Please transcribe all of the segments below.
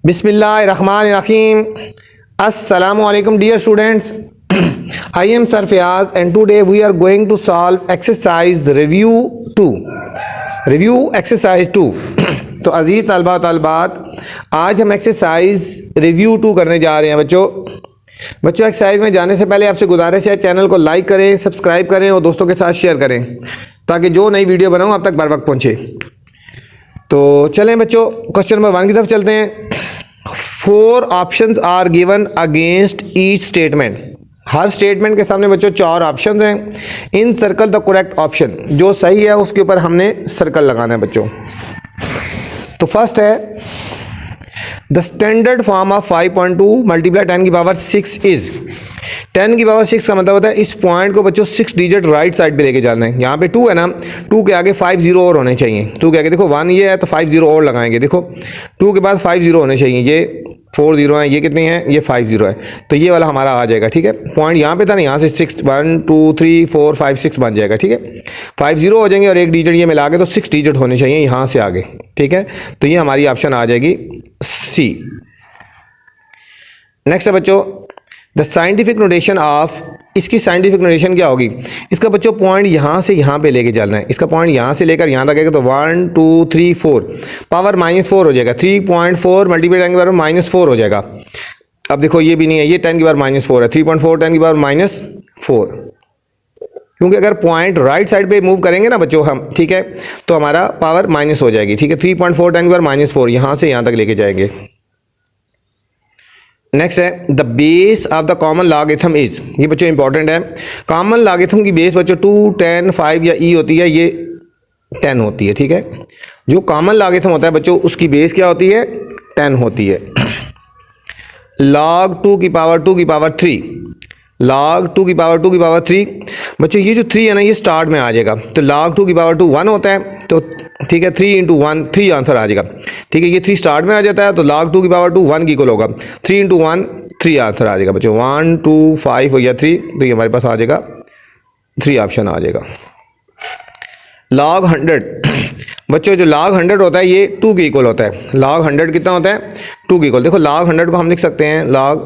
Bismillahirrahmanirrahim. Assalamu alaikum dear students. I am Sir Fayaz and today we are going to solve exercise the review 2. Review exercise 2. तो अजीज़ तलबा तलबात आज हम exercise review 2 करने जा रहे हैं बच्चों एक्सरसाइज में जाने से पहले आपसे गुजारिश है चैनल को लाइक करें, सब्सक्राइब करें और दोस्तों के साथ शेयर करें ताकि जो नई वीडियो बनाऊँ आप तक बर वक्त पहुँचे। तो चलें बच्चों क्वेश्चन नंबर 1 की तरफ चलते हैं। 4 options are given against each statement. हर स्टेटमेंट के सामने बच्चों 4 ऑप्शंस हैं। Encircle the correct option, जो सही है उसके ऊपर हमने सर्कल लगाना है बच्चों। तो फर्स्ट है the standard form of 5.2 multiply 10 की पावर 6 इज। 10 की पावर 6 का मतलब होता है इस पॉइंट को बच्चों 6 डिजिट राइट साइड पे लेके जाना है। यहाँ पे 2 है ना, 2 के आगे 5 जीरो और होने चाहिए। 2 के आगे देखो 1 ये है तो 5 जीरो और लगाएंगे। देखो 2 के बाद 5 जीरो होने चाहिए। ये 4 जीरो हैं, ये कितने हैं, ये 5 जीरो है, तो ये वाला हमारा आ जाएगा। ठीक है, पॉइंट यहाँ पे था ना, यहाँ से 6 1 2 3 4 5 6 बन जाएगा। ठीक है, 5 जीरो हो जाएंगे और एक डिजिट ये मिला के तो 6 डिजिट होने चाहिए यहाँ से आगे। ठीक है, तो ये हमारी ऑप्शन आ जाएगी सी। नेक्स्ट है बच्चों द साइंटिफिक नोटेशन ऑफ। इसकी साइंटिफिक नोटेशन क्या होगी? इसका बच्चों पॉइंट यहाँ से यहाँ पे लेके चलना है। इसका पॉइंट यहाँ से लेकर यहाँ तक आएगा तो 1 2 3 4 पावर -4 हो जाएगा। 3.4 मल्टीप्लाई 10 की पावर -4 हो जाएगा। अब देखो ये भी नहीं है, ये 10 की पावर -4 है। 3.4 10 की पावर -4, क्योंकि अगर पॉइंट राइट साइड पे मूव करेंगे ना बच्चों हम, ठीक है, तो हमारा पावर माइनस हो जाएगी। ठीक है, 3.4 10 की पावर -4 यहाँ से यहाँ तक लेके जाएंगे। नेक्स्ट है the base of the common logarithm is. ये बच्चों इंपॉर्टेंट है। कॉमन लॉगरिथम की बेस बच्चों 2 10 5 या ई होती है, ये 10 होती है। ठीक है, जो कॉमन लॉगरिथम होता है बच्चों उसकी बेस क्या होती है? 10 होती है। log 2 की पावर 2 की पावर 3, log 2 की पावर 2 की पावर 3 बच्चों ये जो 3 है ना ये स्टार्ट में आ जाएगा। तो log 2 की पावर 2 1 होता है, तो ठीक है 3 इंटू 1 3 आंसर आ जाएगा। ठीक है, ये 3 स्टार्ट में आ जाता है तो log 2 की पावर 2 1 की इक्वल होगा। 3 इंटू 1 3 आंसर आ जाएगा बच्चों। 1 2 5 हो या 3, तो ये हमारे पास आ जाएगा 3 ऑप्शन आ जाएगा। log 100 बच्चों जो log 100 होता है ये 2 के इक्वल होता है। log 100 कितना होता है? 2 के इक्वल। देखो log 100 को हम लिख सकते हैं log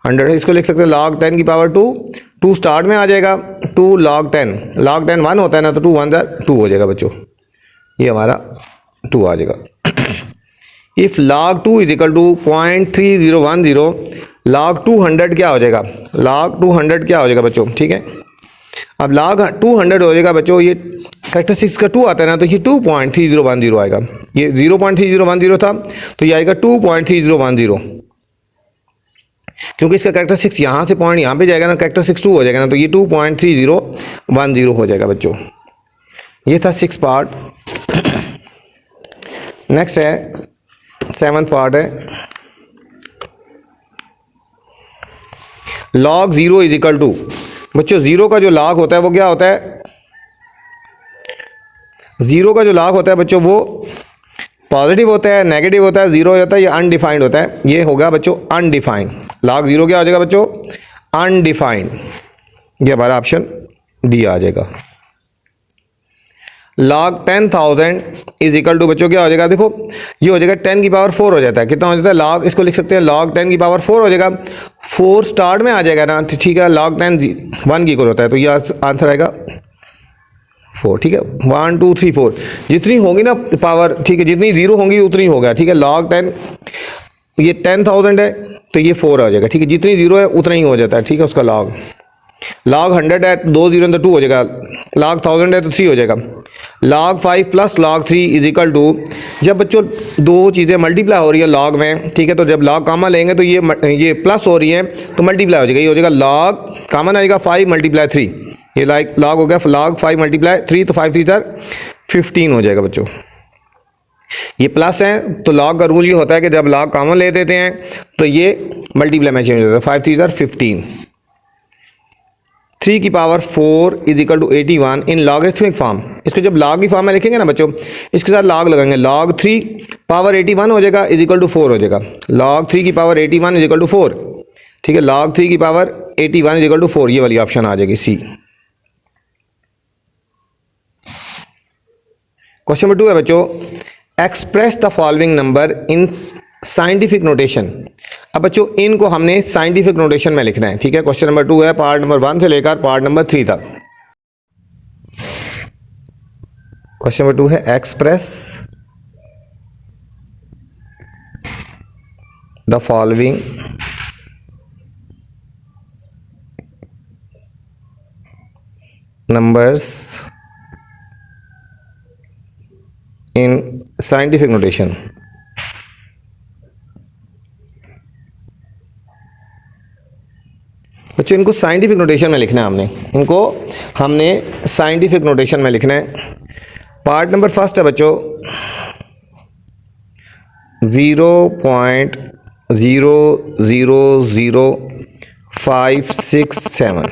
100 है, इसको लिख सकते हैं log 10 की पावर 2, 2 स्टार्ट में आ जाएगा। 2 log 10, log 10 1 होता है ना, तो 2 1 2 हो जाएगा बच्चों, ये हमारा 2 आ जाएगा। If log 2 is equal to 0.3010, log 200 क्या हो जाएगा? log 200 क्या हो जाएगा बच्चों? ठीक है, अब log 200 हो जाएगा बच्चों, ये कैरेक्टरिस्टिक्स का 2 आता है ना, तो ये 2.3010 आएगा। ये 0.3010 था तो ये आएगा 2.3010, क्योंकि इसका कैरेक्टरिस्टिक्स यहाँ से पॉइंट यहाँ पे जाएगा ना, कैरेक्टरिस्टिक्स 2 हो जाएगा ना, तो ये 2.3010 हो जाएगा बच्चों। ये था 6 पार्ट। नेक्स्ट है 7th पार्ट है log 0 इज इक्वल टू। बच्चों 0 का जो log होता है वो क्या होता है? 0 का जो log होता है बच्चों वो पॉजिटिव होता है, नेगेटिव होता है, 0 हो जाता है या अनडिफाइंड होता है। ये होगा बच्चों अनडिफाइंड। log 0 क्या हो जाएगा बच्चों? अनडिफाइंड। ये हमारा ऑप्शन डी आ जाएगा। log 10,000 इज इक्वल टू बच्चों क्या हो जाएगा? देखो ये हो जाएगा 10 की पावर 4 हो जाता है। कितना हो जाता है? log, इसको लिख सकते हैं log 10 की पावर 4 हो जाएगा। 4 स्टार्ट में आ जाएगा ना, ठीक है, log 10 1 की इक्वल होता है, तो ये आंसर आएगा 4। ठीक है, 1 2 3 4 जितनी होगी ना पावर, ठीक है, जितनी 0 होंगी उतनी होगा। ठीक है, log 10 ये 10,000 है तो ये 4 आ जाएगा। ठीक है, जितनी 0 है उतना ही हो जाता है। ठीक है, उसका log 100 है 2 0 तो 2 हो जाएगा। log 1000 है तो 3 हो जाएगा। log 5 plus log 3 is equal to, जब बच्चों दो चीज़ें मल्टीप्लाई हो रही है log में, ठीक है, तो जब log कॉमन लेंगे तो ये प्लस हो रही है तो मल्टीप्लाई हो जाएगा। ये हो जाएगा log कॉमन आएगा 5 मल्टीप्लाई 3, ये log हो गया log 5 मल्टीप्लाई 3, तो 5 3 15 हो जाएगा बच्चों। ये प्लस है तो log का रूल ये होता है कि जब log कॉमन ले देते हैं तो ये मल्टीप्लाई में चेंज हो जाता है। 5 3 15। 3 की power 4 is equal to 81 in logarithmic form. इसको जब log की फॉर्म में लिखेंगे ना बच्चों, इसके साथ log लगाएंगे, log 3 पावर 81 हो जाएगा इज इक्वल टू 4 हो जाएगा। log 3 की पावर 81 इज इक्वल टू 4। ठीक है, log 3 की पावर 81 इज इक्वल टू 4, ये वाली ऑप्शन आ जाएगी सी। क्वेश्चन नंबर 2 है बच्चों, express the following number in scientific notation. अब बच्चों इनको हमने साइंटिफिक नोटेशन में लिखना है, ठीक है। क्वेश्चन नंबर 2 है पार्ट नंबर 1 से लेकर पार्ट नंबर 3 तक। क्वेश्चन नंबर 2 है express the following numbers in scientific notation. बच्चों इनको साइंटिफिक नोटेशन में लिखना है हमने साइंटिफिक नोटेशन में लिखना है। पार्ट नंबर 1 है बच्चों 0.000567।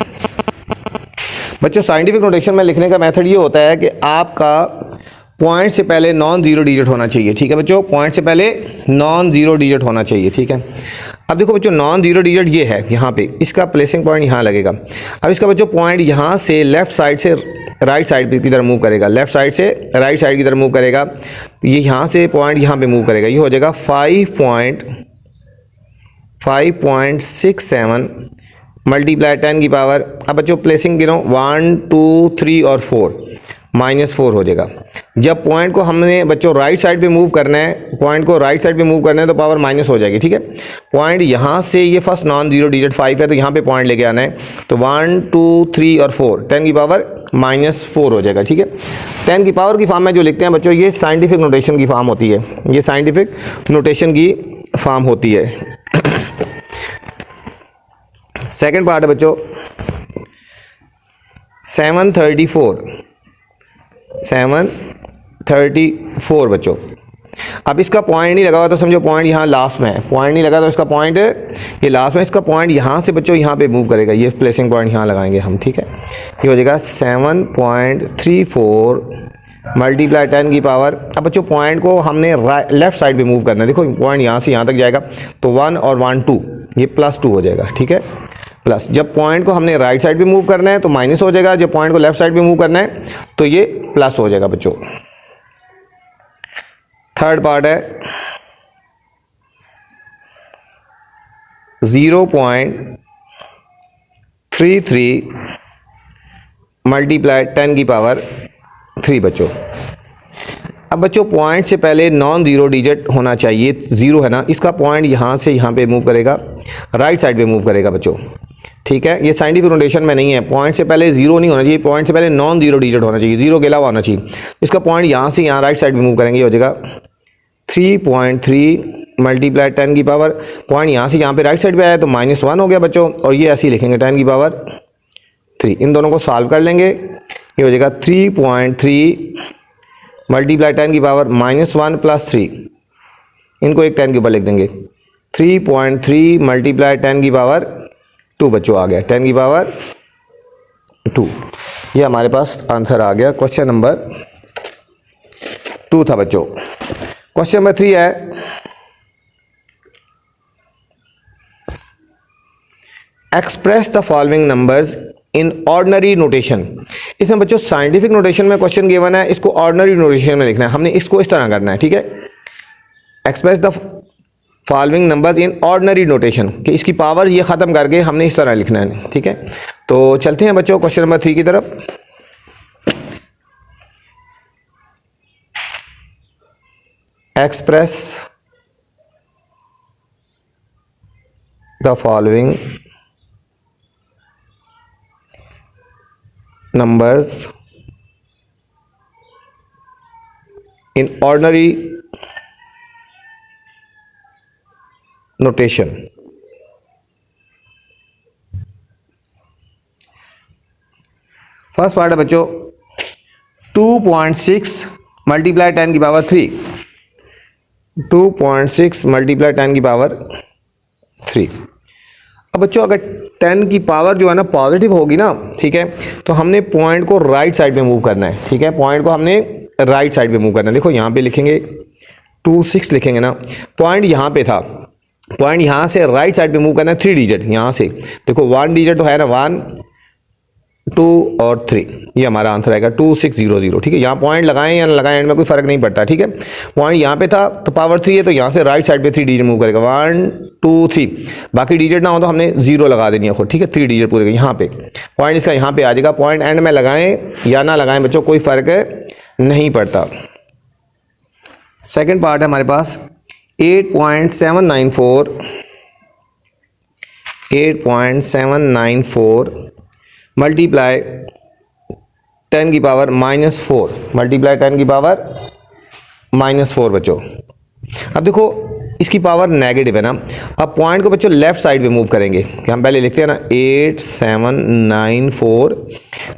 बच्चों साइंटिफिक नोटेशन में लिखने का मेथड ये होता है कि आपका पॉइंट से पहले नॉन जीरो डिजिट होना चाहिए, ठीक है बच्चों। पॉइंट से पहले नॉन जीरो डिजिट होना चाहिए, ठीक है। अब देखो बच्चों नॉन जीरो डिजिट ये है यहाँ पे, इसका प्लेसिंग पॉइंट यहाँ लगेगा। अब इसका बच्चों पॉइंट यहाँ से लेफ्ट साइड से राइट साइड की तरफ मूव करेगा, लेफ्ट साइड से राइट साइड की तरफ मूव करेगा। ये यहाँ से पॉइंट यहाँ पे मूव करेगा, ये हो जाएगा 5.67 मल्टीप्लाई 10 की पावर। अब बच्चों प्लेसिंग गिनो 1 2 3 और 4 -4 हो जाएगा। जब पॉइंट को हमने बच्चों राइट साइड पे मूव करना है, पॉइंट को राइट साइड पे मूव करना है तो पावर माइनस हो जाएगी, ठीक है। पॉइंट यहाँ से ये फर्स्ट नॉन जीरो डिजिट 5 है तो यहाँ पे पॉइंट लेके आना है, तो 1 2 3 और 4 10 की पावर -4 हो जाएगा, ठीक है। 10 की पावर की फॉर्म में जो लिखते हैं बच्चों ये साइंटिफिक नोटेशन की फॉर्म होती है, ये साइंटिफिक नोटेशन की फॉर्म होती है। सेकेंड पार्ट है बच्चों 734 बच्चों। अब इसका पॉइंट नहीं लगा हुआ तो समझो पॉइंट यहाँ लास्ट में है, पॉइंट नहीं लगा तो इसका पॉइंट ये लास्ट में, इसका पॉइंट यहाँ से बच्चों यहाँ पे मूव करेगा, ये प्लेसिंग पॉइंट यहाँ लगाएंगे हम, ठीक है। ये हो जाएगा 7.34 मल्टीप्लाई 10 की पावर। अब बच्चों पॉइंट को हमने लेफ्ट साइड पे मूव करना है, देखो पॉइंट यहाँ से यहाँ तक जाएगा तो 1 और 1 2 ये +2 हो जाएगा, ठीक है। प्लस जब पॉइंट को हमने राइट साइड पे मूव करना है तो माइनस हो जाएगा, जब पॉइंट को लेफ्ट साइड पे मूव करना है तो ये प्लस हो जाएगा बच्चों। थर्ड पार्ट है 0.33 मल्टीप्लाई 10 की पावर 3 बच्चों। अब बच्चों पॉइंट से पहले नॉन जीरो डिजिट होना चाहिए, जीरो है ना, इसका पॉइंट यहाँ से यहाँ पे मूव करेगा, राइट साइड पे मूव करेगा बच्चों, ठीक है। ये साइंटिफिक नोटेशन में नहीं है, पॉइंट से पहले जीरो नहीं होना चाहिए, पॉइंट से पहले नॉन जीरो डिजिट होना चाहिए, जीरो के अलावा होना चाहिए। इसका पॉइंट यहाँ से यहाँ राइट साइड पे मूव करेंगे, हो जाएगा 3.3 मल्टीप्लाई 10 की पावर। पॉइंट यहाँ से यहाँ पे राइट साइड पे आया तो -1 हो गया बच्चों, और ये ऐसे ही लिखेंगे 10 की पावर 3। इन दोनों को सॉल्व कर लेंगे, ये हो जाएगा 3.3 मल्टीप्लाई 10 की पावर -1 + 3, इनको एक 10 के ऊपर लिख देंगे, 3.3 मल्टीप्लाई 10 की पावर 2 बच्चों आ गया, 10 की पावर 2। ये हमारे पास आंसर आ गया। क्वेश्चन नंबर 2 था बच्चों। क्वेश्चन नंबर 3 है express the following numbers in ordinary notation. इसमें बच्चों साइंटिफिक नोटेशन में क्वेश्चन गिवन है, इसको ऑर्डिनरी नोटेशन में लिखना है, हमने इसको इस तरह करना है, ठीक है। Express the following numbers in ordinary notation, कि इसकी पावर ये ख़त्म करके हमने इस तरह लिखना है, ठीक है। तो चलते हैं बच्चों क्वेश्चन नंबर 3 की तरफ। Express the following numbers in ordinary notation. First part है बच्चों 2.6 मल्टीप्लाई 10 की पावर 3, 2.6 मल्टीप्लाई 10 की पावर 3। अब बच्चों अगर 10 की पावर जो है ना पॉजिटिव होगी ना, ठीक है, तो हमने पॉइंट को राइट साइड पे मूव करना है, ठीक है। पॉइंट को हमने राइट साइड पे मूव करना है, देखो यहाँ पे लिखेंगे 26 लिखेंगे ना, पॉइंट यहाँ पे था, पॉइंट यहाँ से राइट साइड पे मूव करना है 3 डिजिट, यहाँ से देखो 1 डिजिट तो है ना, 1 2 और 3, ये हमारा आंसर आएगा 2600। ठीक है, यहाँ पॉइंट लगाएं या ना लगाएं एंड में कोई फ़र्क नहीं पड़ता। ठीक है, पॉइंट यहाँ पे था तो पावर 3 है तो यहाँ से राइट साइड पे 3 डिजिट मूव करेगा, 1 2 3, बाकी डिजिट ना हो तो हमने 0 लगा देनी है खुद। ठीक है, 3 डिजिट पूरे यहाँ पे पॉइंट इसका यहाँ पे आ जाएगा। पॉइंट एंड में लगाएं या ना लगाएं बच्चों कोई फ़र्क नहीं पड़ता। सेकेंड पार्ट है हमारे पास 8.794 मल्टीप्लाई 10 की पावर -4 मल्टीप्लाई 10 की पावर -4 बच्चों। अब देखो इसकी पावर नेगेटिव है ना, अब पॉइंट को बच्चों लेफ्ट साइड पे मूव करेंगे। हम पहले लिखते हैं ना 8794,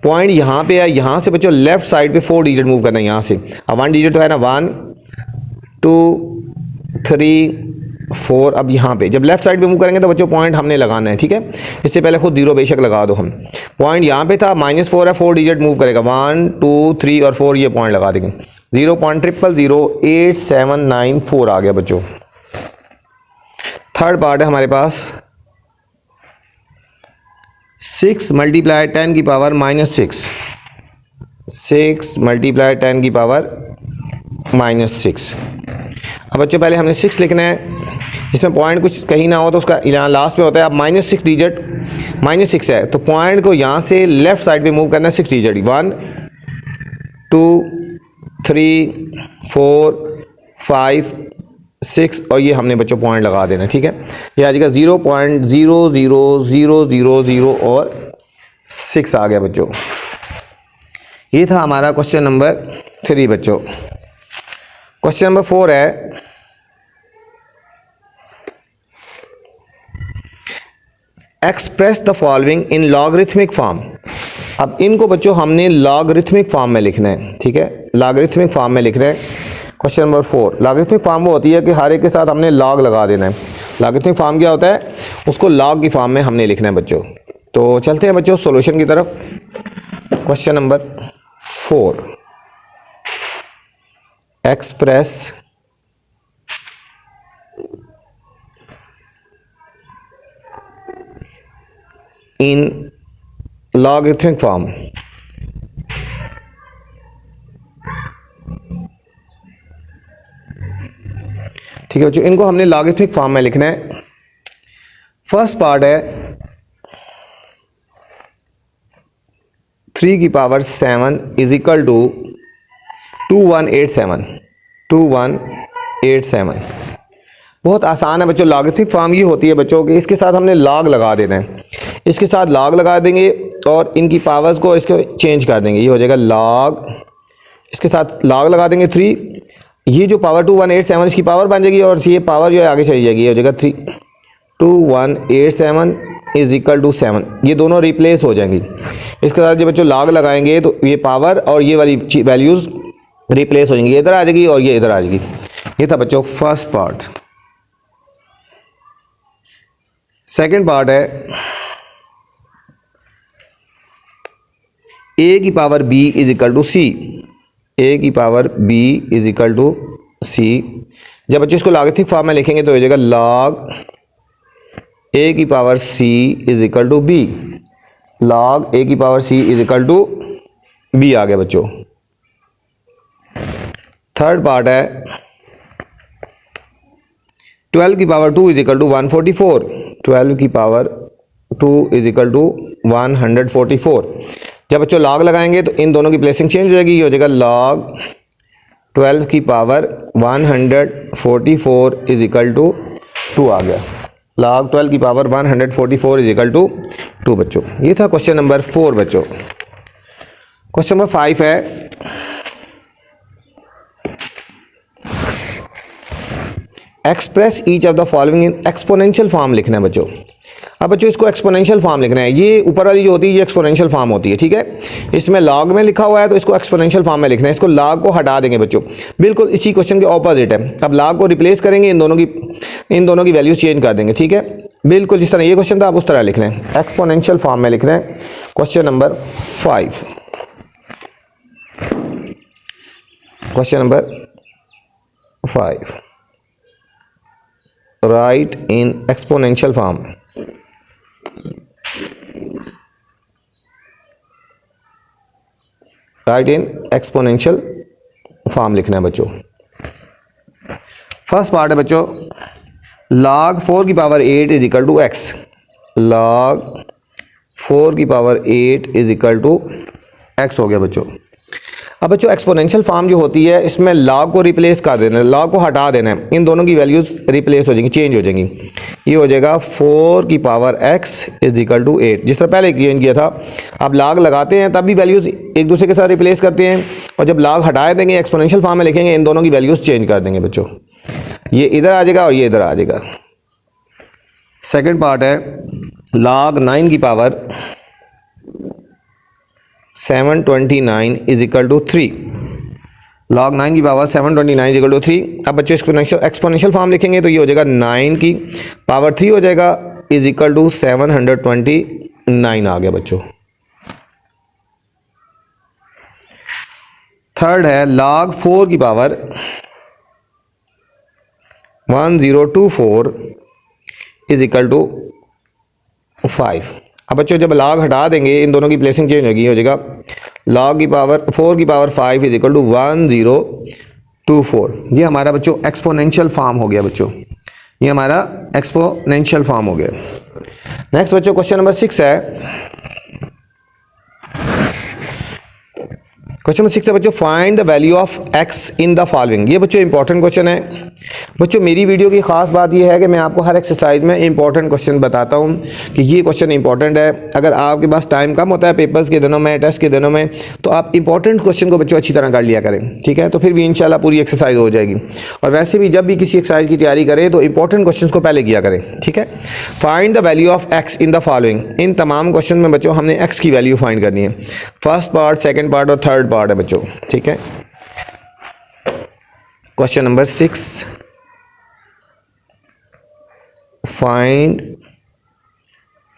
पॉइंट यहाँ पे है, यहाँ से बच्चों लेफ्ट साइड पे 4 डिजिट मूव करना है यहाँ से। अब 1 डिजिट तो है ना, 1 2 3 4। अब यहाँ पे जब लेफ्ट साइड पे मूव करेंगे तो बच्चों पॉइंट हमने लगाना है। ठीक है, इससे पहले खुद 0 बेशक लगा दो हम। पॉइंट यहाँ पे था, -4 है, 4 डिजिट मूव करेगा, 1 2 3 और 4, ये पॉइंट लगा देंगे। 0.0008794 आ गया बच्चों। थर्ड पार्ट है हमारे पास 6 मल्टीप्लाई 10 की पावर -6, 6 मल्टीप्लाई 10 की पावर -6। अब बच्चों पहले हमने 6 लिखना है, इसमें पॉइंट कुछ कहीं ना हो तो उसका यहाँ लास्ट में होता है। अब -6 डिजिट, -6 है तो पॉइंट को यहाँ से लेफ्ट साइड पे मूव करना है 6 डिजिट, 1 2 3 4 5 6 और ये हमने बच्चों पॉइंट लगा देना। ठीक है, ये आ जाएगा 0.00000 और 6 आ गया बच्चों। ये था हमारा क्वेश्चन नंबर 3 बच्चों। क्वेश्चन नंबर 4 है express the following in logarithmic form. अब इनको बच्चों हमने लॉगरिथमिक फॉर्म में लिखना है। ठीक है, लॉगरिथमिक फॉर्म में लिखना है। क्वेश्चन नंबर 4, लॉगरिथमिक फॉर्म वो होती है कि हर एक के साथ हमने लॉग लगा देना है। लॉगरिथमिक फॉर्म क्या होता है, उसको लॉग की फॉर्म में हमने लिखना है बच्चों। तो चलते हैं बच्चों सॉल्यूशन की तरफ। Question number 4, express in logarithmic form. ठीक है बच्चों, इनको हमने लॉगरिथमिक फॉर्म में लिखना है। फर्स्ट पार्ट है 3 की पावर 7 इज इक्वल टू 2187, 2187। बहुत आसान है बच्चों। लॉगरिथमिक फॉर्म ये होती है बच्चों कि इसके साथ हमने लॉग लगा देना है, इसके साथ लॉग लगा देंगे और इनकी पावर्स को इसको चेंज कर देंगे। ये हो जाएगा लॉग, इसके साथ लॉग लगा देंगे 3, ये जो पावर 2187 इसकी पावर बन जाएगी और ये पावर जो है आगे चली जाएगी। ये हो जाएगा 3 2187 इज इक्वल टू 7, ये दोनों रिप्लेस हो जाएंगी। इसके साथ जब बच्चों लॉग लगाएंगे तो ये पावर और ये वाली वैल्यूज़ रिप्लेस हो जाएंगी, ये इधर आ जाएगी और ये इधर आ जाएगी। ये था बच्चों फर्स्ट पार्ट। सेकंड पार्ट है a की power b is equal to C, a की power b is equal to C. जब बच्चों इसको लॉगरिथमिक फॉर्म में लिखेंगे तो हो जाएगा लॉग a की power c is equal to b, log a की power c is equal to b आ गया बच्चों। थर्ड पार्ट है 12 की पावर 2 इज इक्वल टू 144, 12 की पावर 2 इज इक्वल टू 144। जब बच्चों लॉग लगाएंगे तो इन दोनों की प्लेसिंग चेंज हो जाएगी। ये हो जाएगा लॉग 12 की पावर 144 इज इक्वल टू 2 आ गया। लॉग 12 की पावर 144 इज इक्वल टू 2 बच्चों। ये था क्वेश्चन नंबर 4 बच्चों। क्वेश्चन नंबर 5 है express each of the following in exponential form लिखना है बच्चों। अब बच्चों इसको एक्सपोनेंशियल फॉर्म लिखना है। ये ऊपर वाली जो होती है ये एक्सपोनेंशियल फॉर्म होती है। ठीक है, इसमें लॉग में लिखा हुआ है तो इसको एक्सपोनेंशियल फॉर्म में लिखना है। इसको लॉग को हटा देंगे बच्चों, बिल्कुल इसी क्वेश्चन के ऑपोजिट है। अब लॉग को रिप्लेस करेंगे, इन दोनों की वैल्यूज चेंज कर देंगे। ठीक है, बिल्कुल जिस तरह ये क्वेश्चन था आप उस तरह लिखना है, एक्सपोनेंशियल फॉर्म में लिखना है। Question number 5, question number 5 right in exponential form. Right in exponential form लिखना है बच्चों। फर्स्ट पार्ट है बच्चों, log 4 की power 8 is equal to x. log 4 की power 8 is equal to x हो गया बच्चों। अब बच्चों एक्सपोनेंशियल फॉर्म जो होती है इसमें log को रिप्लेस कर देना है, log को हटा देना है, इन दोनों की वैल्यूज रिप्लेस हो जाएंगी, चेंज हो जाएंगी। ये हो जाएगा 4 की power x is equal to 8, जिस तरह पहले चेंज किया था। अब log लगाते हैं तब भी वैल्यूज एक दूसरे के साथ रिप्लेस करते हैं, और जब log हटा देंगे एक्सपोनेंशियल फॉर्म में लिखेंगे, इन दोनों की वैल्यूज चेंज कर देंगे बच्चों। ये इधर आ जाएगा और ये इधर आ जाएगा। सेकेंड पार्ट है log 9 की power 729 is equal to 3। log 9 की पावर 729 इज इक्वल टू 3। अब बच्चों एक्सपोनेंशियल फॉर्म लिखेंगे तो ये हो जाएगा 9 की पावर 3 हो जाएगा इज इक्वल टू 729 आ गया बच्चों। थर्ड है log 4 की पावर 1024 इज इक्वल टू 5। अब बच्चों जब log हटा देंगे इन दोनों की प्लेसिंग चेंज होगी, हो जाएगा log की पावर 4 की पावर 5 इज इक्वल टू 1024। ये हमारा बच्चों एक्सपोनेंशियल फॉर्म हो गया बच्चों, ये हमारा एक्सपोनेंशियल फॉर्म हो गया। नेक्स्ट बच्चों क्वेश्चन नंबर 6 है। क्वेश्चन नंबर 6 है बच्चों, find the value of x in the following. ये बच्चों इंपॉर्टेंट क्वेश्चन है बच्चों। मेरी वीडियो की खास बात यह है कि मैं आपको हर एक्सरसाइज में इंपॉर्टेंट क्वेश्चन बताता हूं कि ये क्वेश्चन इंपॉर्टेंट है। अगर आपके पास टाइम कम होता है पेपर्स के दिनों में, टेस्ट के दिनों में, तो आप इंपॉर्टेंट क्वेश्चन को बच्चों अच्छी तरह कर लिया करें, ठीक है, तो फिर भी इंशाल्लाह पूरी एक्सरसाइज हो जाएगी। और वैसे भी जब भी किसी एक्सरसाइज की तैयारी करें तो इंपॉर्टेंट क्वेश्चन को पहले किया करें, ठीक है। Find the value of x in the following. इन तमाम क्वेश्चन में बच्चों हमने x की वैल्यू फाइंड करनी है। फर्स्ट पार्ट, सेकेंड पार्ट और थर्ड पार्ट है बच्चों, ठीक है। Question number 6, find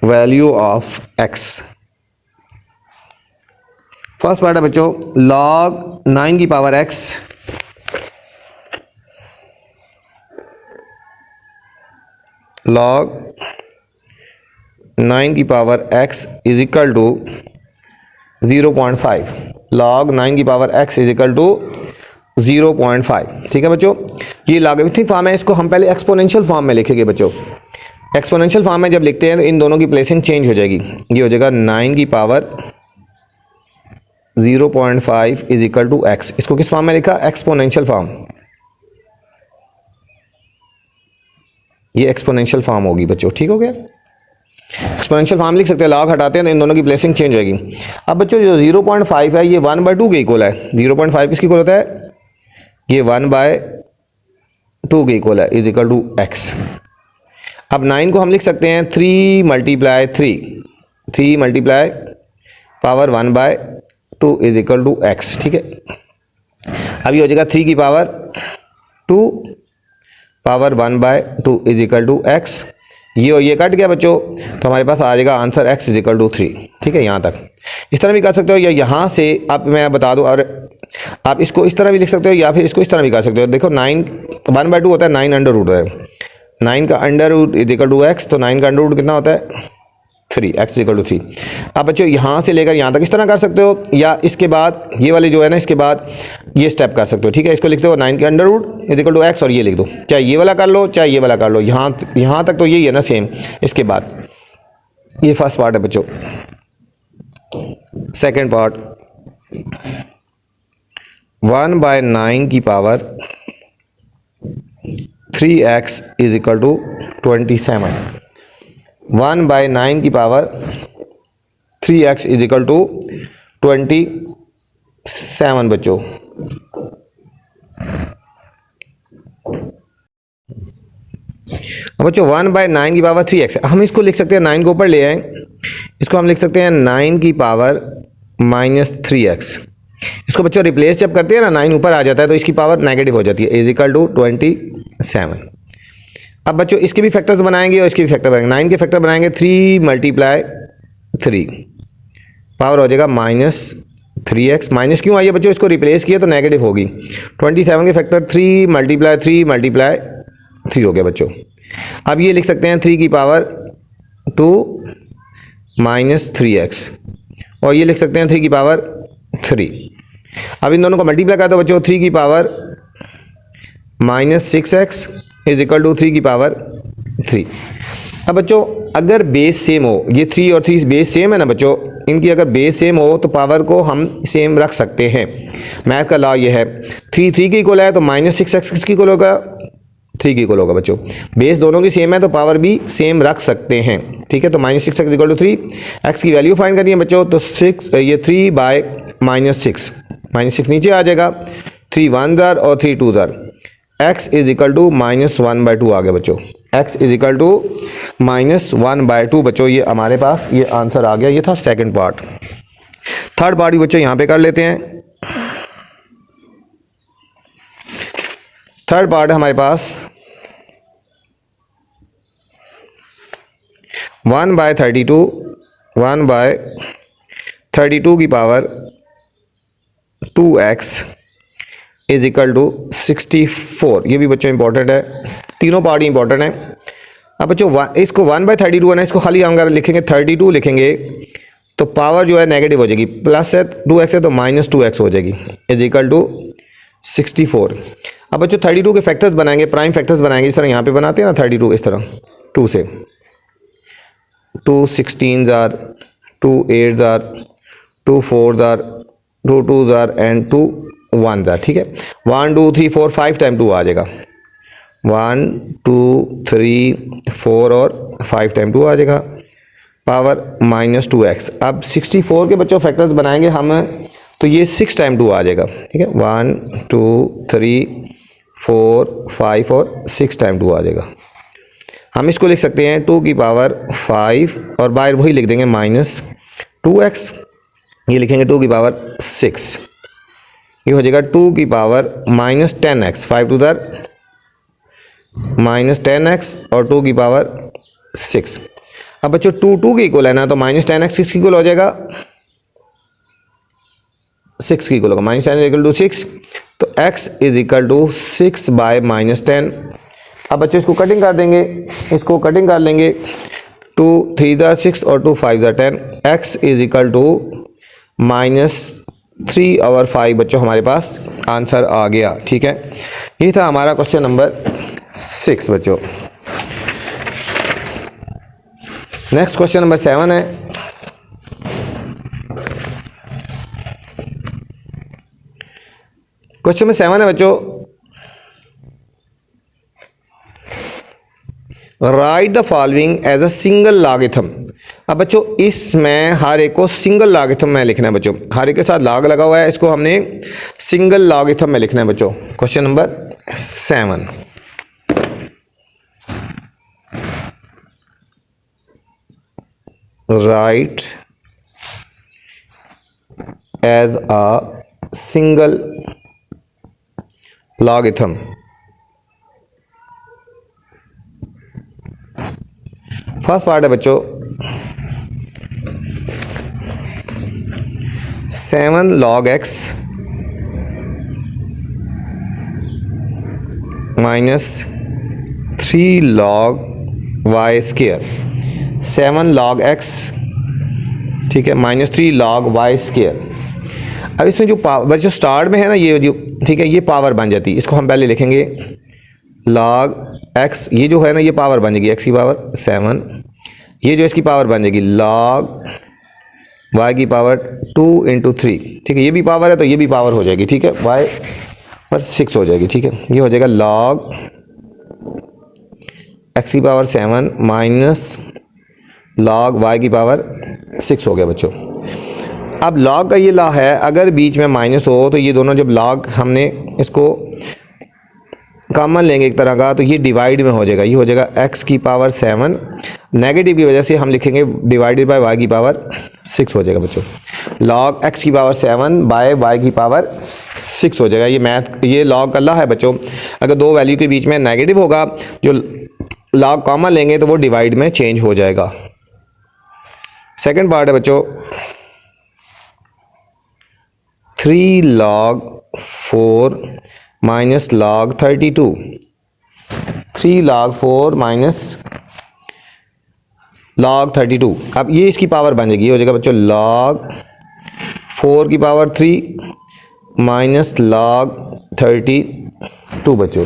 value of x। First part है बच्चों log 9 की पावर x log 9 की power x is equal to 0.5। log 9 की power x is equal to 0.5, ठीक है बच्चों। ये लॉगरिथमिक फॉर्म है, इसको हम पहले एक्सपोनेंशियल फॉर्म में लिखेंगे बच्चों। एक्सपोनेंशियल फॉर्म में जब लिखते हैं तो इन दोनों की प्लेसिंग चेंज हो जाएगी। ये हो जाएगा 9 की power 0.5 is equal to x। इसको किस फॉर्म में लिखा? Exponential form. ये एक्सपोनेंशियल फॉर्म होगी बच्चों, ठीक हो गया। एक्सपोनेंशियल फॉर्म लिख सकते हैं, लॉग हटाते हैं तो इन दोनों की प्लेसिंग चेंज होगी। अब बच्चों जो 0.5 है ये 1/2 के इक्वल है। 0.5 किसके इक्वल होता है? ये 1/2 के इक्वल है, इज इक्वल टू x। अब 9 को हम लिख सकते हैं 3 multiply 3 multiply power 1/2 is equal to x, ठीक है। अब ये हो जाएगा 3 की power 2 power 1/2 is equal to x। ये और ये कट गया बच्चों, तो हमारे पास आ जाएगा answer x is equal to 3, ठीक है। यहाँ तक इस तरह भी कर सकते हो, या यहाँ से आप मैं बता दूँ, और आप इसको इस तरह भी लिख सकते हो, या फिर इसको इस तरह भी कर सकते हो। देखो 9 1/2 होता है, 9 अंडर रूट है, 9 का under root is equal to x, तो 9 का अंडर रूट कितना होता है? 3, x इज इक्वल टू 3। अब बच्चों यहाँ से लेकर यहाँ तक इस तरह कर सकते हो, या इसके बाद ये वाले जो है ना, इसके बाद ये स्टेप कर सकते हो, ठीक है। इसको लिखते हो 9 के under root is equal to x, और ये लिख दो, चाहे ये वाला कर लो चाहे ये वाला कर लो। यहाँ तक तो यही है ना सेम। इसके बाद ये फर्स्ट पार्ट है बच्चों। सेकेंड पार्ट 1/9 की power 3x is equal to 27। 1/9 की power 3x is equal to 27 बच्चों। अब बच्चों 1/9 की पावर 3x, हम इसको लिख सकते हैं 9 को ऊपर ले आए, इसको हम लिख सकते हैं 9 की पावर -3x। इसको बच्चों रिप्लेस जब करते हैं ना, 9 ऊपर आ जाता है तो इसकी पावर नेगेटिव हो जाती है, इज इक्वल टू 27। अब बच्चों इसके भी फैक्टर्स बनाएंगे और इसके भी फैक्टर बनाएंगे। 9 के फैक्टर बनाएंगे 3 मल्टीप्लाई 3, पावर हो जाएगा -3x। माइनस क्यों आई है बच्चों? इसको रिप्लेस किया तो नेगेटिव होगी। 27 के फैक्टर 3 मल्टीप्लाई 3 मल्टीप्लाई 3 हो गया बच्चों। अब ये लिख सकते हैं 3 की पावर 2 -3x, और ये लिख सकते हैं 3 की पावर 3। अब इन दोनों को मल्टीप्लाई कर दो बच्चों, 3 की power -6x is equal to 3 की पावर 3। अब बच्चों अगर बेस सेम हो, ये 3 और 3 बेस सेम है ना बच्चों, इनकी अगर बेस सेम हो तो पावर को हम सेम रख सकते हैं। मैथ का लॉ ये है, 3 3 की इक्वल है तो -6x किसकी इक्वल होगा, 3 की इक्वल होगा बच्चों। बेस दोनों की सेम है तो पावर भी सेम रख सकते हैं, ठीक है। तो -6x इक्वल टू 3, x की वैल्यू फाइंड करनी है बच्चों, तो 6 ये 3 बाय -6, -6 नीचे आ जाएगा, 3 1 ज़ार और 3 2 ज़ार, x इज इक्वल टू -1/2 आ गया बच्चों, x इज इक्वल टू -1/2 बच्चों। ये हमारे पास ये आंसर आ गया, ये था सेकंड पार्ट। थर्ड पार्ट भी बच्चों यहाँ पे कर लेते हैं। थर्ड पार्ट है हमारे पास 1/32, 1/32 की power 2x is equal to 64। ये भी बच्चों इंपॉर्टेंट है, तीनों पार्ट इंपॉर्टेंट है। अब बच्चों इसको 1/32 है ना, इसको खाली हम अगर लिखेंगे 32 लिखेंगे तो पावर जो है नेगेटिव हो जाएगी, प्लस है 2x है तो -2x हो जाएगी, इज इक्वल टू 64। अब बच्चों 32 के फैक्टर्स बनाएंगे, प्राइम फैक्टर्स बनाएंगे, इस तरह यहाँ पे बनाते हैं ना 32, इस तरह 2 से, 2 16 ज़ार, 2 8 ज़ार, 2 4 ज़ार, 2 2 ज़ार एंड 2 1 ज़ार, ठीक है। 1 2 3 4 5 टाइम 2 आ जाएगा, 1 2 3 4 और 5 टाइम 2 आ जाएगा, पावर -2x। अब 64 के बच्चों फैक्टर्स बनाएंगे हम, तो ये 6 टाइम 2 आ जाएगा, ठीक है। 1 2 3 4 5 और 6 टाइम 2 आ जाएगा। हम इसको लिख सकते हैं 2 की पावर 5 और बाहर वही लिख देंगे -2x, ये लिखेंगे 2 की पावर 6, ये हो जाएगा 2 की पावर -10x, 5 2 ज़ार -10x और 2 की पावर 6। अब बच्चों 2 2 की इक्वल है ना, तो -10x 6 की इक्वल हो जाएगा, 6 की इक्वल होगा, -10 इक्वल टू 6, तो x is equal to 6 by -10। अब बच्चों इसको कटिंग कर देंगे, इसको कटिंग कर लेंगे, 2 3 ज़ार 6 और 2 5 ज़ार 10, x इज इक्वल टू -3 और 5 बच्चों हमारे पास आंसर आ गया, ठीक है। ये था हमारा क्वेश्चन नंबर 6 बच्चों। नेक्स्ट क्वेश्चन नंबर 7 है। क्वेश्चन नंबर 7 है बच्चों, write the following as a single logarithm. अब बच्चों इसमें हर एक को सिंगल लॉगरिथम में लिखना है बच्चों, हर एक के साथ लॉग लगा हुआ है, इसको हमने सिंगल लॉगरिथम में लिखना है बच्चों। Question number 7, write as a single logarithm. First part है बच्चों 7 log x -3 log y square, 7 log x, ठीक है, -3 log y स्क्वायर। अब इसमें जो बच्चों स्टार्ट में है ना, ये जो, ठीक है, ये पावर बन जाती है, इसको हम पहले लिखेंगे log x, ये जो है ना ये पावर बन जाएगी x की पावर 7, ये जो इसकी पावर बन जाएगी log y की पावर 2 × 3, ठीक है, ये भी पावर है तो ये भी पावर हो जाएगी, ठीक है, y पर 6 हो जाएगी, ठीक है। ये हो जाएगा log x की पावर 7 माइनस log y की पावर 6 हो गया बच्चों। अब log का ये लॉ है, अगर बीच में माइनस हो तो ये दोनों जब log हमने इसको कॉमन लेंगे एक तरह का, तो ये डिवाइड में हो जाएगा, ये हो जाएगा x की पावर 7, नेगेटिव की वजह से हम लिखेंगे डिवाइडेड बाय y की पावर 6 हो जाएगा बच्चों। log x की पावर 7 बाय y की पावर 6 हो जाएगा। ये मैथ, ये log का लॉ है बच्चों, अगर दो वैल्यू के बीच में नेगेटिव होगा, जो log कॉमन लेंगे तो वो डिवाइड में चेंज हो जाएगा। सेकेंड पार्ट है बच्चों 3 log 4 minus log 32, 3 log 4 minus log 32। अब ये इसकी पावर बन जाएगी, ये हो जाएगा बच्चों log 4 की पावर 3 माइनस log 32 बच्चों।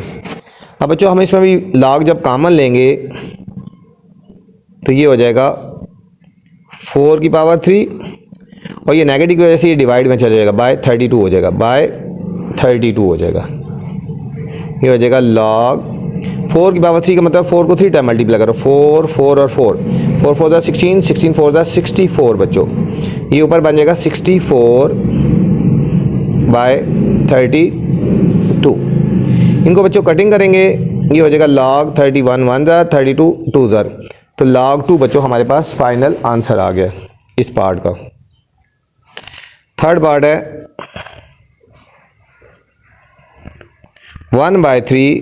अब बच्चों हम इसमें भी log जब कॉमन लेंगे तो ये हो जाएगा 4 की पावर 3 और ये नेगेटिव की वजह से ये डिवाइड में चले जाएगा, बाय 32 हो जाएगा, बाय 32 हो जाएगा। ये हो जाएगा log 4 की पावर 3 का मतलब 4 को 3 टाइम मल्टीप्लाई करो, 4 4 और 4 4 4 16 16 4 64 बच्चों। ये ऊपर बन जाएगा 64 बाय 32। इनको बच्चों कटिंग करेंगे, ये हो जाएगा log 31 1 ज़र 32 2 ज़र, तो log 2 बच्चों हमारे पास फाइनल आंसर आ गया इस पार्ट का। थर्ड पार्ट है 1/3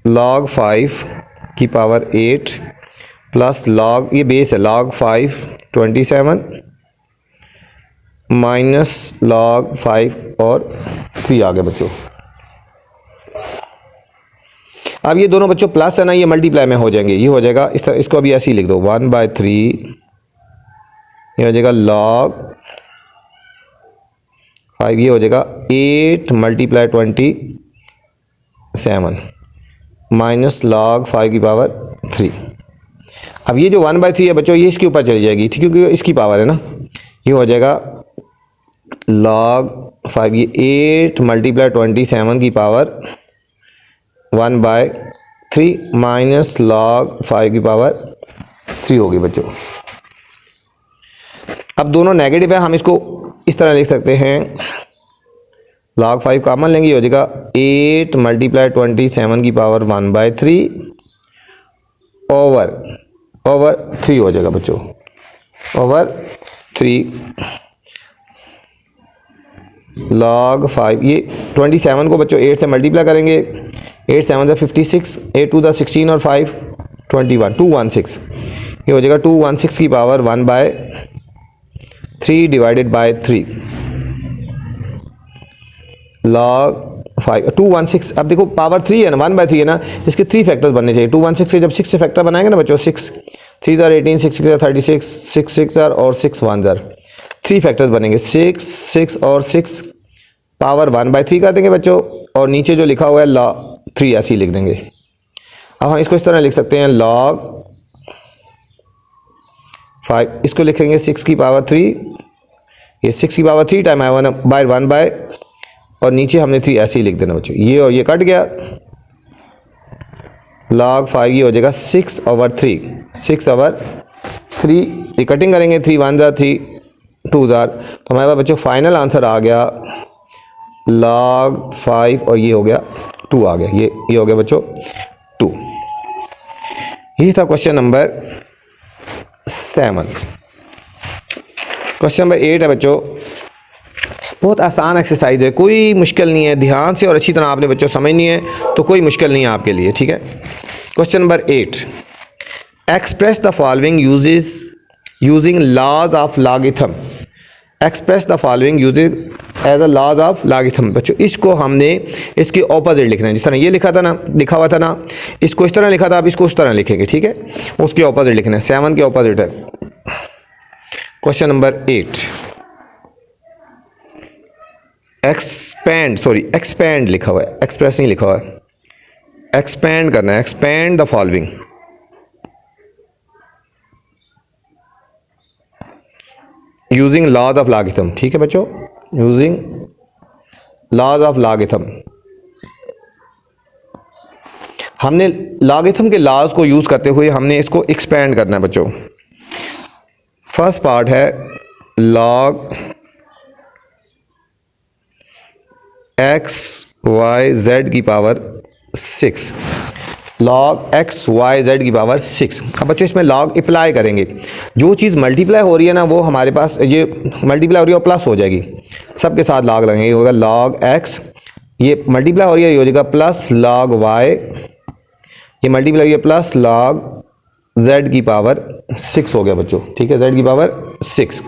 log 5 की पावर 8 प्लस log, ये बेस है, log 5 27 माइनस log 5 और 3 आ गया बच्चों। अब ये दोनों बच्चों प्लस है ना, ये मल्टीप्लाई में हो जाएंगे, ये हो जाएगा इस तरह, इसको अभी ऐसे ही लिख दो 1/3, ये हो जाएगा log 5, ये हो जाएगा 8 मल्टीप्लाई 27 माइनस log 5 की पावर 3। अब ये जो 1/3 है बच्चों ये इसके ऊपर चली जाएगी, ठीक है, क्योंकि इसकी पावर है ना। ये हो जाएगा log 5, ये 8 मल्टीप्लाई 27 की पावर 1/3 माइनस log 5 की पावर 3 होगी बच्चों। अब दोनों नेगेटिव है, हम इसको इस तरह लिख सकते हैं, log 5 कॉमन लेंगे, हो जाएगा 8 मल्टीप्लाई 27 की पावर 1/3 ओवर 3 हो जाएगा बच्चों, ओवर 3 log 5। ये 27 को बच्चों 8 से मल्टीप्लाई करेंगे, 8 7 ज़ा 56, 8 2 ज़ा 16 और 5 21 216, ये हो जाएगा 216 की पावर 1/3 डिवाइडेड बाय 3 log 5 216। अब देखो पावर 3 है ना, 1/3 है ना, इसके 3 फैक्टर्स बनने चाहिए। 216 से जब 6 से फैक्टर बनाएंगे ना बच्चों, 6 3 ज़र 18, 6 6 ज़र 36, 6 6 ज़र और 6 1 ज़र, 3 फैक्टर्स बनेंगे, 6 6 और 6 पावर 1/3 कर देंगे बच्चों, और नीचे जो लिखा हुआ है log 3 ऐसे ही लिख देंगे। अब हम इसको इस तरह लिख सकते हैं, log 5, इसको लिखेंगे 6 की पावर 3, ये 6 की पावर 3 टाइम है 1/1 और नीचे हमने 3 ऐसे ही लिख देना बच्चों, ये और ये कट गया, log 5 ये हो जाएगा 6/3 6/3, ये कटिंग करेंगे, 3 1 ज़र 3 2 ज़र, तो हमारे पास बच्चों फाइनल आंसर आ गया log 5 और ये हो गया 2 आ गया, ये हो गया बच्चों 2। ये था क्वेश्चन नंबर 7। क्वेश्चन नंबर 8 है बच्चों, बहुत आसान एक्सरसाइज है, कोई मुश्किल नहीं है, ध्यान से और अच्छी तरह आपने बच्चों समझनी है तो कोई मुश्किल नहीं है आपके लिए, ठीक है। Question number 8, express the following using laws of logarithm, express the following using as a laws of logarithm. बच्चों इसको हमने इसके ऑपोजिट लिखना है, जिस तरह ये लिखा था ना, लिखा हुआ था ना, इसको इस तरह लिखा था, आप इसको उस तरह लिखेंगे, ठीक है, उसके ऑपोजिट लिखना है, 7 के ऑपोजिट है। क्वेश्चन नंबर 8, एक्सपेंड लिखा हुआ है, एक्सप्रेस नहीं लिखा हुआ है, एक्सपेंड करना है, expand the following using laws of logarithm, ठीक है बच्चों, यूजिंग लॉज ऑफ लॉगरिथम। हमने लॉगरिथम के लॉज को यूज करते हुए हमने इसको एक्सपेंड करना है बच्चों। फर्स्ट पार्ट है log x y z की power 6, log x y z की पावर 6। अब बच्चों इसमें log अप्लाई करेंगे, जो चीज़ मल्टीप्लाई हो रही है ना वो हमारे पास ये मल्टीप्लाई हो रही है और प्लस हो जाएगी, सबके साथ log लगेंगे, होगा log x, ये मल्टीप्लाई हो रही है, ये हो जाएगा प्लस log y, ये मल्टीप्लाई हुई है प्लस log z की पावर 6 हो गया बच्चों, ठीक है, z की पावर 6।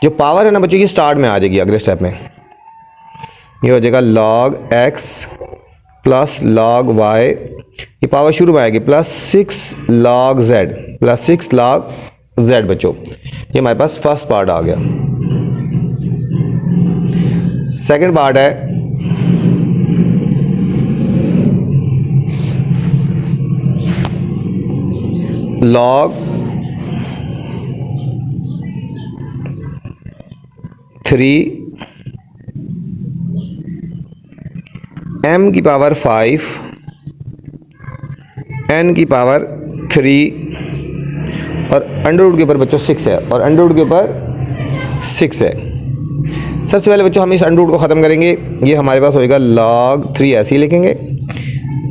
जो पावर है ना बच्चों ये स्टार्ट में आ जाएगी अगले स्टेप में, ये हो जाएगा log x plus log y, ये पावर शुरू में आएगी, plus 6 log z, plus 6 log z बच्चों, ये हमारे पास फर्स्ट पार्ट आ गया। सेकंड पार्ट है log 3 m की पावर 5 n की पावर 3 और अंडर रूट के ऊपर बच्चों 6 है और अंडर रूट के ऊपर 6 है। सबसे पहले बच्चों हम इस अंडर रूट को ख़त्म करेंगे। ये हमारे पास होएगा log 3 ऐसे ही लिखेंगे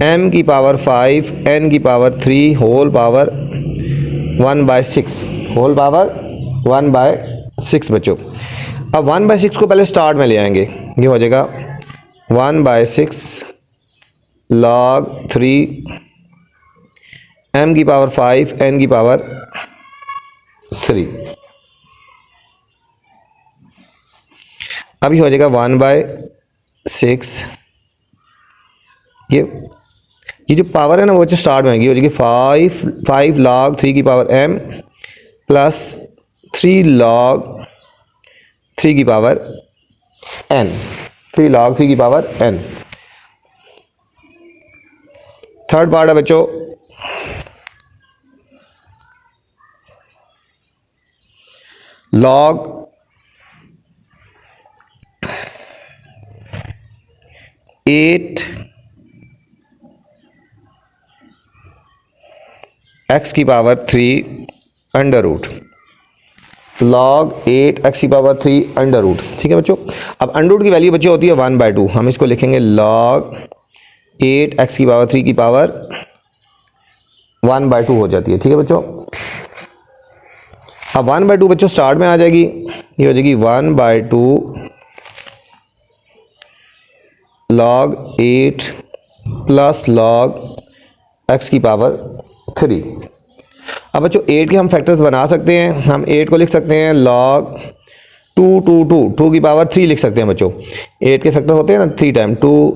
m की पावर 5 n की power 3 whole power 1/6 whole power 1/6 बच्चों। अब 1/6 को पहले स्टार्ट में ले आएंगे। ये हो जाएगा 1/6 log 3 m की पावर 5 n की पावर 3। अभी हो जाएगा 1/6। ये जो पावर है ना वो बच्चे स्टार्ट में आएगी, हो जाएगी 5 log 3 की पावर m प्लस 3 log 3 की पावर n, 3 log 3 की पावर n। थर्ड पार्ट है बच्चों log 8 x की power 3 under root log 8 x की पावर 3 अंडर रूट। ठीक है बच्चों। अब अंडर रूट की वैल्यू बच्चों होती है 1/2। हम इसको लिखेंगे log 8 x की पावर 3 की पावर 1/2 हो जाती है। ठीक है बच्चों। अब 1/2 बच्चों स्टार्ट में आ जाएगी। ये हो जाएगी 1/2 log 8 प्लस log x की पावर 3। अब बच्चों 8 के हम फैक्टर्स बना सकते हैं। हम 8 को लिख सकते हैं log 2 की पावर 3 लिख सकते हैं बच्चों। 8 के फैक्टर होते हैं ना 3 टाइम, 2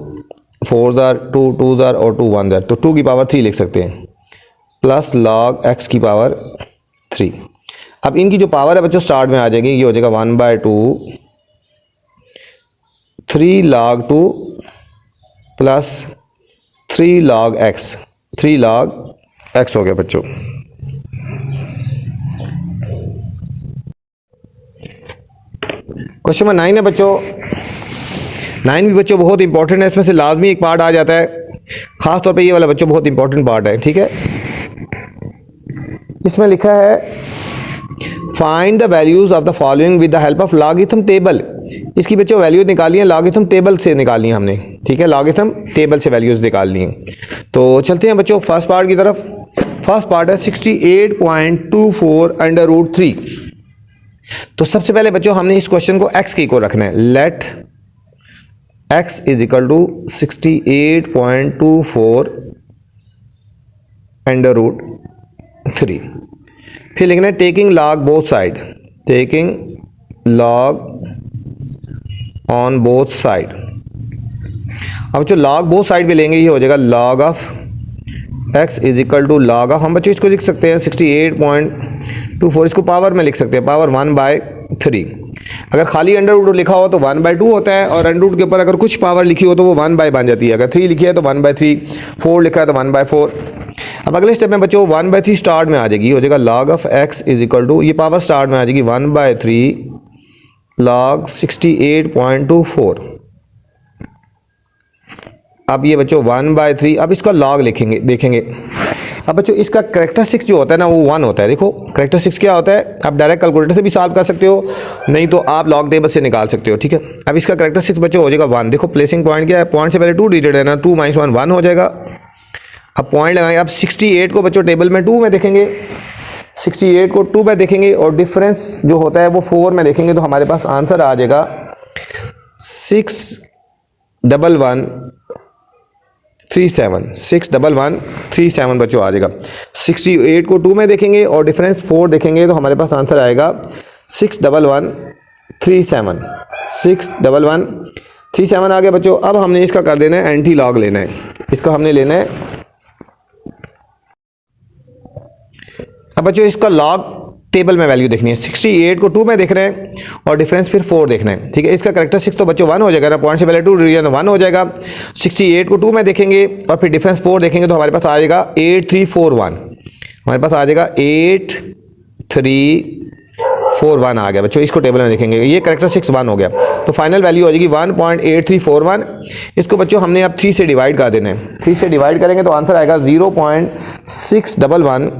4 जार, 2 2 जार और 2 1 जार, तो 2 की पावर 3 लिख सकते हैं प्लस log x की पावर 3। अब इनकी जो पावर है बच्चों स्टार्ट में आ जाएगी। ये हो जाएगा 1/2 3 log 2 plus 3 log x, 3 log x हो गया बच्चों। क्वेश्चन नंबर 9 है बच्चों। 9 भी बच्चों बहुत इंपॉर्टेंट है। इसमें से लाजमी एक पार्ट आ जाता है, खास तौर पे ये वाला बच्चों बहुत इंपॉर्टेंट पार्ट है। ठीक है। इसमें लिखा है find the values of the following with the help of logarithm table. इसकी बच्चों वैल्यू निकाली है, लॉगरिथम टेबल से निकालनी है हमने। ठीक है, लॉगरिथम टेबल से वैल्यूज निकालनी है। तो चलते हैं बच्चों फर्स्ट पार्ट की तरफ। फर्स्ट पार्ट है 68.24 अंडर रूट 3। तो सबसे पहले बच्चों हमने इस क्वेश्चन को x की को रखना है। Let x is equal to 68.24 under root 3। फिर लिखना है taking log both side, taking log on both side. अब जो लॉग बोथ साइड पे लेंगे ये हो जाएगा log of x is equal to log of, हम बच्चों इसको लिख सकते हैं 68.24, इसको पावर में लिख सकते हैं पावर 1/3। अगर खाली अंडर रूट लिखा हो तो 1/2 होता है, और अंडर रूट के ऊपर अगर कुछ पावर लिखी हो तो वो 1 बन जाती है। अगर 3 लिखी है तो 1/3, 4 लिखा है तो 1/4। अब अगले स्टेप में बच्चों 1/3 स्टार्ट में आ जाएगी, हो जाएगा log of x is equal to, ये पावर स्टार्ट में आ जाएगी 1/3 log 68.24। अब ये बच्चों 1/3, अब इसका log लिखेंगे, देखेंगे। अब बच्चों इसका करेक्टरिस्टिक्स जो होता है ना वो 1 होता है। देखो करेक्टरिस्टिक्स क्या होता है, आप डायरेक्ट कैलकुलेटर से भी सॉल्व कर सकते हो, नहीं तो आप लॉग टेबल से निकाल सकते हो। ठीक है। अब इसका करेक्टरिस्टिक्स बच्चों हो जाएगा 1। देखो प्लेसिंग पॉइंट क्या है, पॉइंट से पहले 2 डिजिट है ना, 2 - 1 1 हो जाएगा। अब पॉइंट लगाएं। अब 68 को बच्चों टेबल में 2 में देखेंगे, 68 को 2 में देखेंगे और डिफरेंस जो होता है वो 4 में देखेंगे, तो हमारे पास आंसर आ जाएगा 61137 बच्चों आ जाएगा। 68 को 2 में देखेंगे और डिफरेंस 4 देखेंगे, तो हमारे पास आंसर आएगा 61137 आ गया बच्चों। अब हमने इसका कर देना है एंटी लॉग लेना है, इसका हमने लेना है। अब बच्चों इसका लॉग टेबल में वैल्यू देखनी है। 68 को 2 में देख रहे हैं और डिफरेंस फिर 4 देखना है, ठीक है। इसका करेक्टरिस्टिक्स तो बच्चों 1 हो जाएगा ना, पॉइंट से पहले 2 डिवीजन 1 हो जाएगा। 68 को 2 में देखेंगे और फिर डिफरेंस 4 देखेंगे तो हमारे पास आ जाएगा 8341, हमारे पास आ जाएगा 8341 आ गया बच्चों। इसको टेबल में देखेंगे, ये करेक्टरिस्टिक्स 1 हो गया तो फाइनल वैल्यू हो जाएगी 1.8341। इसको बच्चों हमने अब 3 से डिवाइड कर देना है। 3 से डिवाइड करेंगे तो आंसर आएगा 0.611।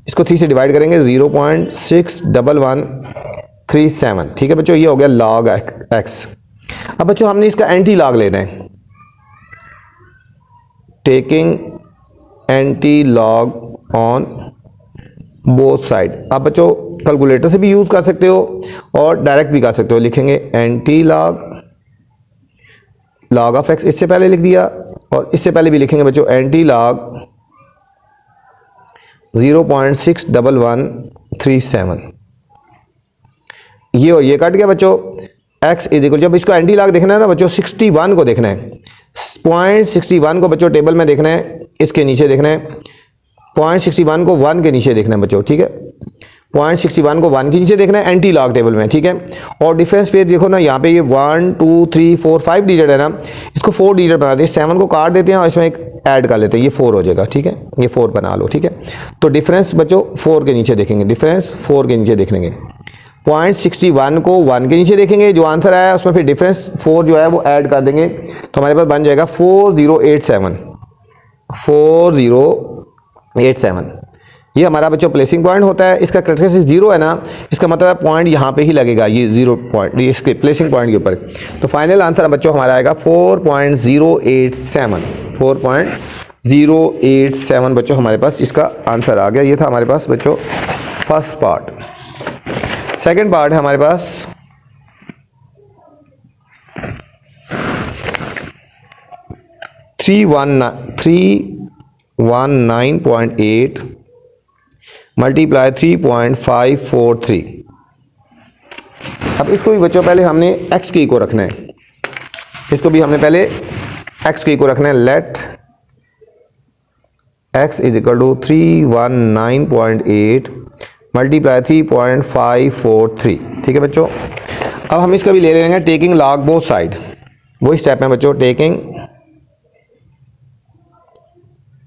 इसको 3 से डिवाइड करेंगे 0.61137, ठीक है बच्चों। ये हो गया log x। अब बच्चों हमने इसका एंटी लॉग लेना है, taking anti log on both side. आप बच्चों कैलकुलेटर से भी यूज़ कर सकते हो और डायरेक्ट भी कर सकते हो। लिखेंगे एंटी लॉग ऑफ x, इससे पहले लिख दिया, और इससे पहले भी लिखेंगे बच्चों एंटी लॉग 0.61137। ये और ये कट गया बच्चों। x इज इक्वल, जब इसको एंटी लॉग देखना है ना बच्चों 61 को देखना है, 0.61 को बच्चों टेबल में देखना है, इसके नीचे देखना है। 0.61 को 1 के नीचे देखना है बच्चों, ठीक है। 0.61 को 1 के नीचे देखना है एंटी लॉग टेबल में, ठीक है। और डिफरेंस पे देखो ना, यहाँ पे ये 1 2 3 4 5 डिजिट है ना, इसको 4 डिजिट बना दें। 7 को काट देते हैं और इसमें एक ऐड कर लेते हैं, ये 4 हो जाएगा, ठीक है। ये 4 बना लो, ठीक है। तो डिफरेंस बच्चों 4 के नीचे देखेंगे, डिफरेंस 4 के नीचे देखेंगे। 0.61 को 1 के नीचे देखेंगे, जो आंसर आया उसमें फिर डिफरेंस 4 जो है वो ऐड कर देंगे तो हमारे पास बन जाएगा 4087। ये हमारा बच्चों प्लेसिंग पॉइंट होता है। इसका करेक्टरिस्टिक्स 0 है ना, इसका मतलब है पॉइंट यहाँ पे ही लगेगा, ये 0 पॉइंट, ये इसके प्लेसिंग पॉइंट के ऊपर। तो फाइनल आंसर बच्चों हमारा आएगा 4.087। 4.087 बच्चों हमारे पास इसका आंसर आ गया। ये था हमारे पास बच्चों फर्स्ट पार्ट। सेकंड पार्ट है हमारे पास 319.8 मल्टीप्लाई 3.543। अब इसको भी बच्चों पहले हमने x की को रखना है, इसको भी हमने पहले x की को रखना है। Let x is equal to 319.8 multiply 3.543, ठीक है बच्चों। अब हम इसका भी ले लेंगे टेकिंग लॉग बोथ साइड, वही स्टेप है बच्चों, taking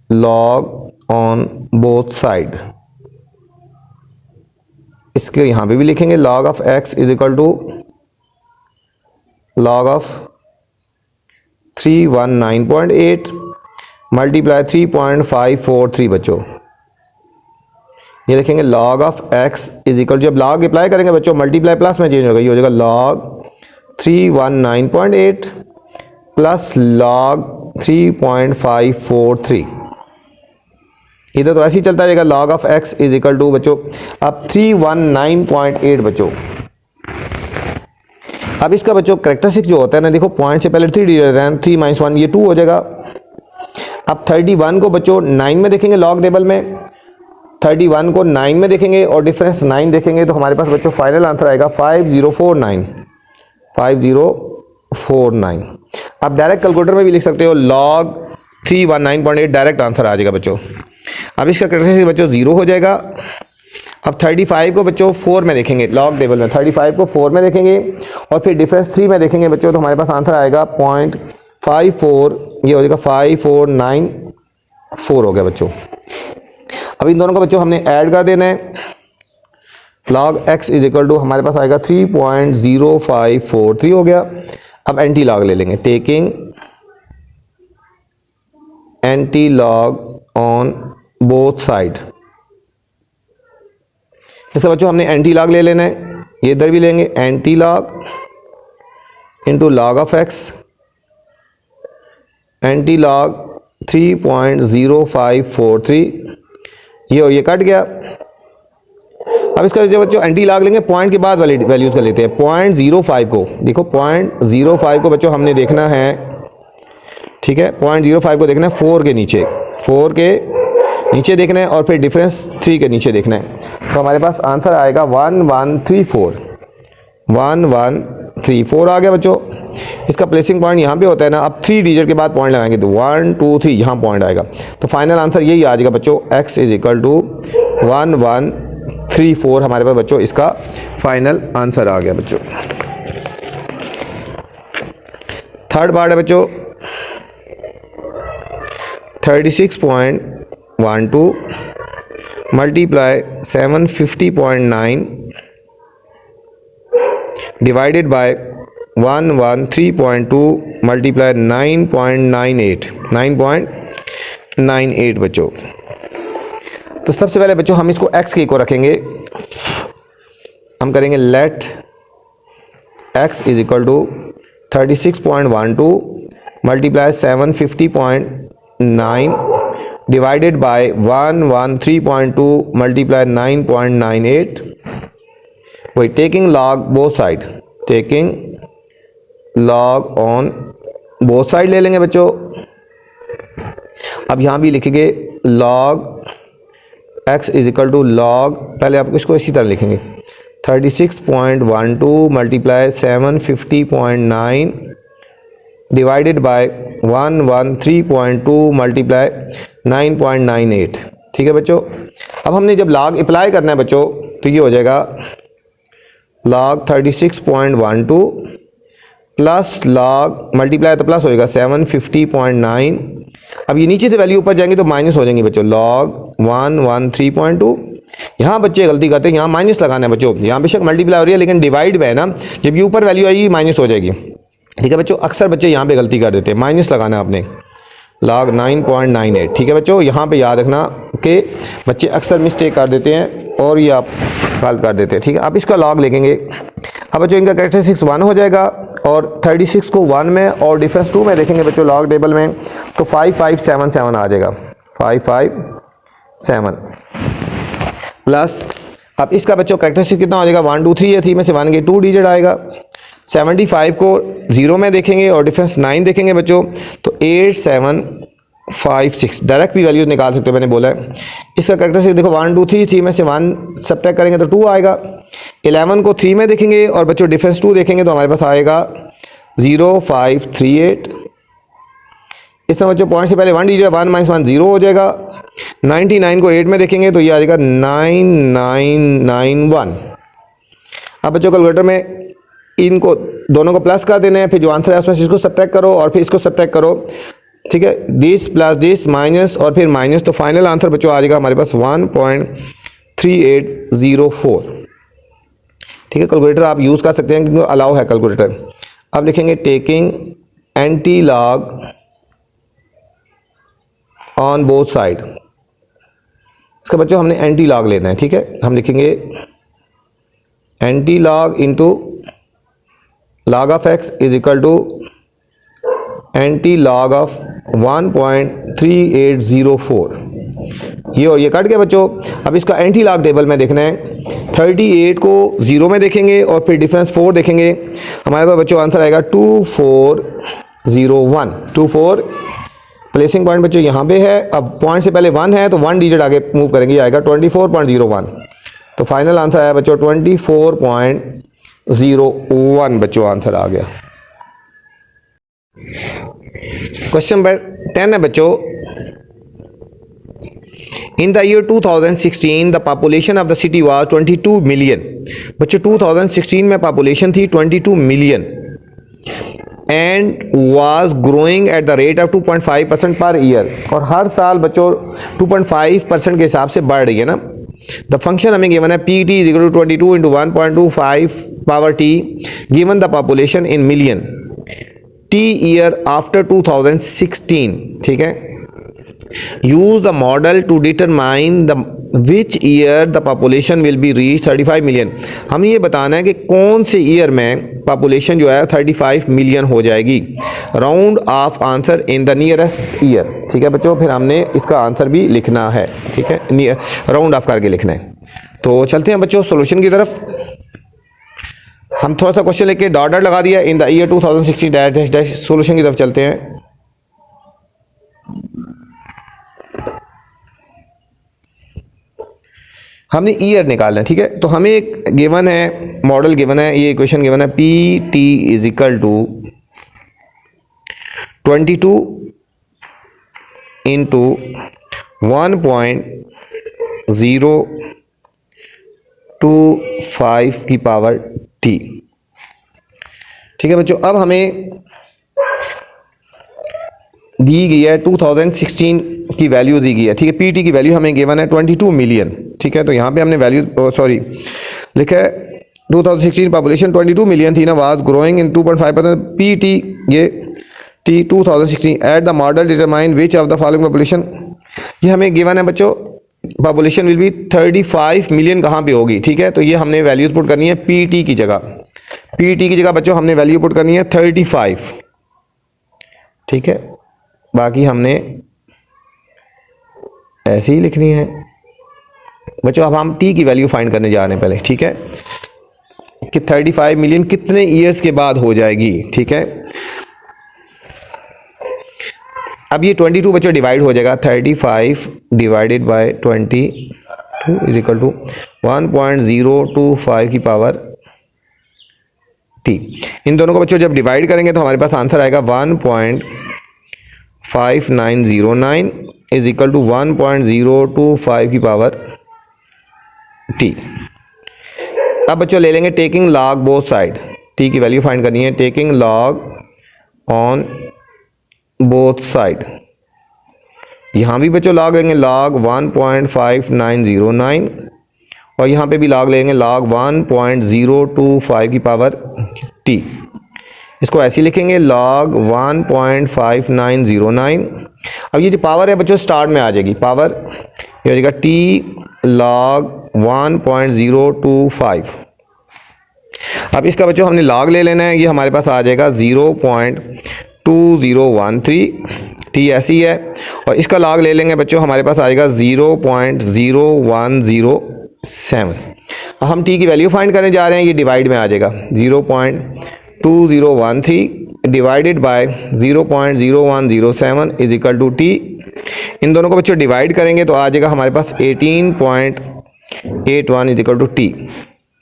log on both side. इसके यहाँ पे भी लिखेंगे log of x is equal to log of 319.8 multiply 3.543 बच्चों। ये लिखेंगे log of x is equal, जब log अप्लाई करेंगे बच्चों मल्टीप्लाई प्लस में चेंज होगा, ये हो जाएगा log 319.8 प्लस log 3.543। इधर तो ऐसे ही चलता जाएगा log of x is equal to बच्चों अब 319.8 बच्चों। अब इसका बच्चों करेक्टरिस्टिक जो होता है ना, देखो पॉइंट से पहले 3 डिजिट है, 3 - 1 ये 2 हो जाएगा। अब 31 को बच्चों 9 में देखेंगे लॉग टेबल में, 31 को 9 में देखेंगे और डिफरेंस 9 देखेंगे तो हमारे पास बच्चों फाइनल आंसर आएगा 5049। आप डायरेक्ट कैलकुलेटर में भी लिख सकते हो, log 319.8 डायरेक्ट आंसर आ जाएगा बच्चों। अब इसका करेक्टरिस्टिक बच्चों 0 हो जाएगा। अब 35 को बच्चों 4 में देखेंगे लॉग टेबल में, 35 को 4 में देखेंगे और फिर डिफरेंस 3 में देखेंगे बच्चों तो हमारे पास आंसर आएगा 0.54, ये हो जाएगा 5494 हो गया बच्चों। अब इन दोनों को बच्चों हमने ऐड कर देना है। log x is equal to हमारे पास आएगा 3.0543 हो गया। अब एंटी लॉग ले लेंगे, taking anti log on both side. इसका बच्चों हमने एंटी लॉग ले लेना है, ये इधर भी लेंगे anti log into log of x, anti log 3.0543, ये और ये कट गया। अब इसका जो बच्चों एंटी लॉग लेंगे पॉइंट के बाद वाली वैल्यूज़ का लेते हैं। 0.05 को देखो, 0.05 को बच्चों हमने देखना है, ठीक है। 0.05 को देखना है 4 के नीचे, 4 के नीचे देखना है और फिर डिफरेंस 3 के नीचे देखना है तो हमारे पास आंसर आएगा 1134 आ गया बच्चों। इसका प्लेसिंग पॉइंट यहाँ पे होता है ना, अब 3 डिजिट के बाद पॉइंट लगाएंगे तो 1 2 3 यहाँ पॉइंट आएगा तो फाइनल आंसर यही आ जाएगा बच्चों, x इज इक्वल टू 4 हमारे पास बच्चों इसका फाइनल आंसर आ गया बच्चों। थर्ड पार्ट है बच्चों 36.12 मल्टीप्लाई 750.9 डिवाइडेड बाय 113.2 मल्टीप्लाई 9.98 बच्चों। तो सबसे पहले बच्चों हम इसको x के को रखेंगे, हम करेंगे let x is equal to 36.12 multiply 750.9 divided by 113.2 multiply 9.98, वही taking log both side, taking log on both side ले लेंगे बच्चों। अब यहाँ भी लिखेंगे log x is equal to log, पहले आप इसको इसी तरह लिखेंगे 36.12 मल्टीप्लाई 750.9 डिवाइडेड बाय 113.2 मल्टीप्लाई 9.98। ठीक है बच्चों। अब हमने जब लॉग अप्लाई करना है बच्चों तो ये हो जाएगा लॉग 36.12 प्लस लॉग मल्टीप्लाई तो प्लस हो जाएगा 750.9। अब ये नीचे से वैल्यू ऊपर जाएंगे तो माइनस हो जाएंगे बच्चों, लॉग 113.2। यहाँ बच्चे गलती करते हैं, यहाँ माइनस लगाना है बच्चों, यहाँ बेशक मल्टीप्लाई हो रही है लेकिन डिवाइड में है ना, जब ये ऊपर वैल्यू आएगी माइनस हो जाएगी। ठीक है बच्चों, अक्सर बच्चे यहाँ पे गलती कर देते हैं, माइनस लगाना है आपने, लॉग 9.98। ठीक है बच्चों, यहाँ पे याद रखना कि बच्चे अक्सर मिस्टेक कर देते हैं और ये आप गलत कर देते हैं। ठीक है, आप इसका लॉग लेंगे। अब बच्चों इनका कैरेक्टरिस्टिक्स 1 हो जाएगा और 36 को 1 में और डिफरेंस 2 में देखेंगे बच्चों लॉग टेबल में तो 5577 आ जाएगा, 557 प्लस अब इसका बच्चों कैरेक्टरिस्टिक कितना हो जाएगा 1 2 3 है, 3 में से 1 के 2 डिजिट आएगा। 75 को 0 में देखेंगे और डिफरेंस 9 देखेंगे बच्चों तो 8756 डायरेक्ट भी वैल्यूज निकाल सकते हो, मैंने बोला है। इसका कैरेक्टरिस्टिक देखो 1 2 3, 3 में से 1 सब्ट्रैक्ट करेंगे तो 2 आएगा। 11 को 3 में देखेंगे और बच्चों डिफरेंस 2 देखेंगे तो हमारे पास आएगा 0538। इसमें बच्चों पॉइंट से पहले 1 डिजिट 1 माइनस 1 0 हो जाएगा। 99 को 8 में देखेंगे तो ये आ जाएगा 9991। अब बच्चों कैलकुलेटर में इनको दोनों को प्लस कर देना है, फिर जो आंसर है उसमें से इसको सब्ट्रैक्ट करो और फिर इसको सब्ट्रैक्ट करो। ठीक है, दिस प्लस दिस माइनस और फिर माइनस, तो फाइनल आंसर बच्चों आ जाएगा हमारे पास 1.3804। ठीक है, कैलकुलेटर आप यूज़ कर सकते हैं क्योंकि अलाउ है कैलकुलेटर। अब लिखेंगे taking anti log on both side. इसका बच्चों हमने एंटी लॉग लेना है। ठीक है, हम लिखेंगे antilog into log of x is equal to antilog of 1.3804। ये और ये कट गया बच्चों। अब इसका एंटी लॉग टेबल में देखना है, 38 को 0 में देखेंगे और फिर डिफरेंस 4 देखेंगे, हमारे पास बच्चों आंसर आएगा 2401। 24 प्लेसिंग पॉइंट बच्चों यहाँ पे है। अब पॉइंट से पहले 1 है तो 1 डिजिट आगे मूव करेंगे, आएगा 24.01। तो फाइनल आंसर आया बच्चों 24.01 बच्चों आंसर आ गया। क्वेश्चन नंबर 10 है बच्चों, in the year 2016 the population of the city was 22 million. बच्चों 2016 में पॉपुलेशन थी 22 million and was growing at the rate of 2.5% per year, और हर साल बच्चों 2.5% के हिसाब से बढ़ रही है ना। द फंक्शन हमें गिवन है P T is equal to 22 into 1.25 power T, given the population in million T year after 2016। ठीक है, use the model to determine the which year the population will be reach 35 million. हमें ये बताना है कि कौन से ईयर में पॉपुलेशन जो है 35 मिलियन हो जाएगी। Round of answer in the nearest year. ठीक है बच्चों, फिर हमने इसका आंसर भी लिखना है। ठीक है, राउंड ऑफ करके लिखना है। तो चलते हैं बच्चों सॉल्यूशन की तरफ। हम थोड़ा सा क्वेश्चन लेके डॉट डॉट लगा दिया, in the year 2016 dash dash dash. Solution की तरफ चलते हैं। हमने ईयर निकालना है। ठीक है, तो हमें एक गिवन है, मॉडल गिवन है, ये इक्वेशन गिवन है P T is equal to 22 into 1.0 5 की पावर t। ठीक है बच्चों, अब हमें दी गई है 2016 की वैल्यू दी गई है। ठीक है, पीटी की वैल्यू हमें गिवन है 22 मिलियन। ठीक है, तो यहाँ पे हमने वैल्यू लिखा है 2016 पॉपुलेशन 22 मिलियन थी ना, वाज ग्रोइंग इन 2.5%। पीटी ये T 2016 at the model determine which of the following population, ये हमें गिवन है बच्चों पॉपुलेशन विल बी 35 मिलियन कहाँ पे होगी। ठीक है, तो ये हमने वैल्यूज पुट करनी है पीटी की जगह। पीटी की जगह बच्चों हमने वैल्यू पुट करनी है 35। ठीक है, बाकी हमने ऐसे ही लिखनी है बच्चों। अब हम टी की वैल्यू फाइंड करने जा रहे हैं पहले। ठीक है, कि 35 मिलियन कितने ईयर्स के बाद हो जाएगी। ठीक है, अब ये 22 बच्चों डिवाइड हो जाएगा। 35 divided by 22 is equal to 1.025 की पावर टी। इन दोनों को बच्चों जब डिवाइड करेंगे तो हमारे पास आंसर आएगा 1.5909 इज इक्वल टू 1.025 की पावर टी। अब बच्चों ले लेंगे taking log both side. T की वैल्यू फाइंड करनी है taking log on both side. यहाँ भी बच्चों लॉग लेंगे लॉग 1.5909 और यहाँ पे भी लॉग लेंगे लॉग 1.025 की पावर टी। इसको ऐसे लिखेंगे लॉग 1.5909। अब ये जो पावर है बच्चों स्टार्ट में आ जाएगी, पावर ये हो जाएगा टी लॉग 1.025। अब इसका बच्चों हमने लॉग ले लेना है, ये हमारे पास आ जाएगा 0.2013। टी ऐसी है और इसका लॉग ले लेंगे बच्चों, हमारे पास आएगा 0.0107। हम टी की वैल्यू फाइंड करने जा रहे हैं, ये डिवाइड में आ जाएगा 0.2013 divided by 0.0107 is equal to T. इन दोनों को बच्चों डिवाइड करेंगे तो आ जाएगा हमारे पास 18.81 इज इक्वल टू टी।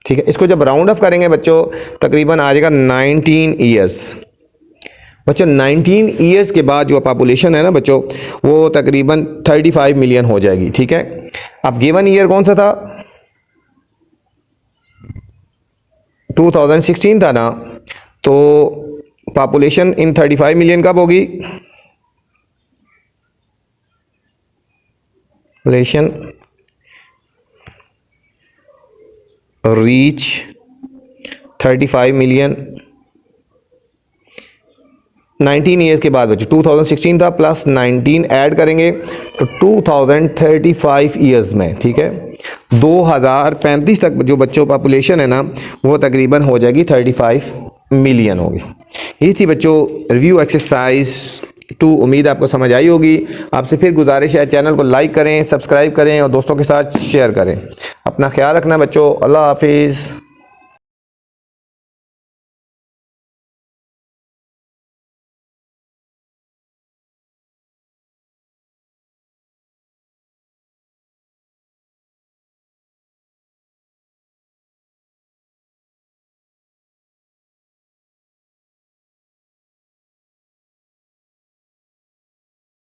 ठीक है, इसको जब राउंड ऑफ करेंगे बच्चों तकरीबन आ जाएगा 19 ईयर्स। बच्चों 19 ईयर्स के बाद जो पॉपुलेशन है ना बच्चों वो तकरीबन 35 मिलियन हो जाएगी। ठीक है, अब गिवन ईयर कौन सा था, 2016 था ना, तो पॉपुलेशन इन 35 मिलियन कब होगी, पॉपुलेशन रीच 35 मिलियन 19 ईयर्स के बाद बच्चों। 2016 था प्लस 19 ऐड करेंगे तो 2035 ईयर्स में। ठीक है, 2035 तक जो बच्चों पॉपुलेशन है ना वो तकरीबन हो जाएगी 35 मिलियन होगी। ये थी बच्चों रिव्यू एक्सरसाइज 2। उम्मीद आपको समझ आई होगी। आपसे फिर गुजारिश है चैनल को लाइक करें, सब्सक्राइब करें और दोस्तों के साथ शेयर करें। अपना ख्याल रखना बच्चों। अल्लाह हाफिज़।